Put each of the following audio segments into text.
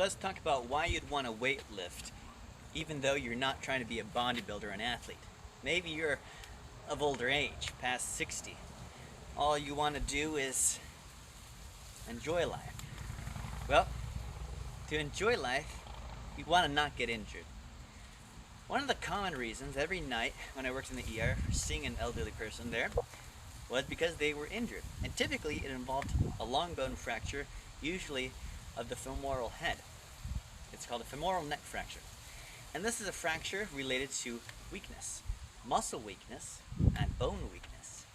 let's talk about why you'd want to weight lift, even though you're not trying to be a bodybuilder or an athlete. Maybe you're of older age, past 60. All you want to do is enjoy life. Well, to enjoy life, you want to not get injured. One of the common reasons every night when I worked in the ER for seeing an elderly person there was because they were injured. And typically it involved a long bone fracture, usually of the femoral head. It's called a femoral neck fracture. And this is a fracture related to weakness, muscle weakness and bone weakness.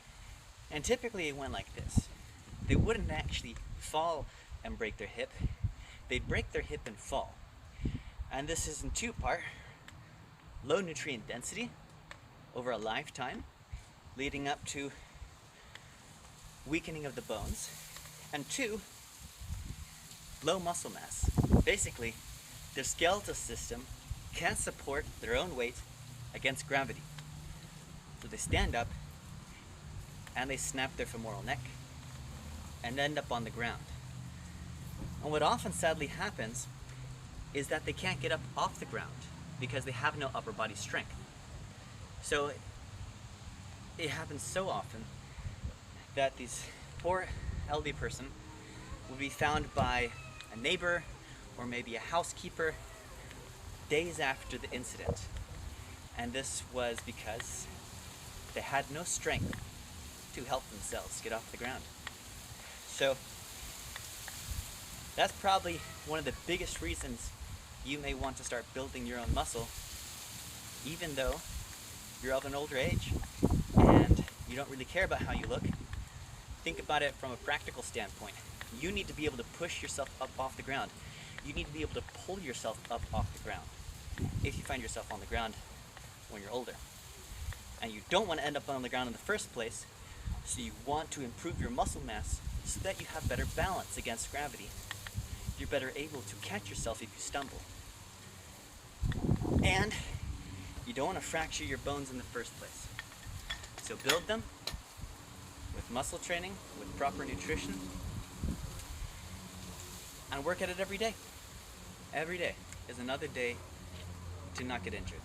And typically it went like this. They wouldn't actually fall and break their hip. They'd break their hip and fall. And this is in two parts. Low nutrient density over a lifetime, leading up to weakening of the bones. And two, low muscle mass. Basically, their skeletal system can't support their own weight against gravity. So they stand up and they snap their femoral neck and end up on the ground. And what often sadly happens is that they can't get up off the ground because they have no upper body strength. So it happens so often that this poor elderly person will be found by a neighbor or maybe a housekeeper days after the incident. And this was because they had no strength to help themselves get off the ground. So that's probably one of the biggest reasons you may want to start building your own muscle, even though you're of an older age and you don't really care about how you look. Think about it from a practical standpoint. You need to be able to push yourself up off the ground. You need to be able to pull yourself up off the ground if you find yourself on the ground when you're older. And you don't want to end up on the ground in the first place, so you want to improve your muscle mass so that you have better balance against gravity. You're better able to catch yourself if you stumble. And you don't want to fracture your bones in the first place. So build them with muscle training, with proper nutrition, and work at it every day. Every day is another day to not get injured.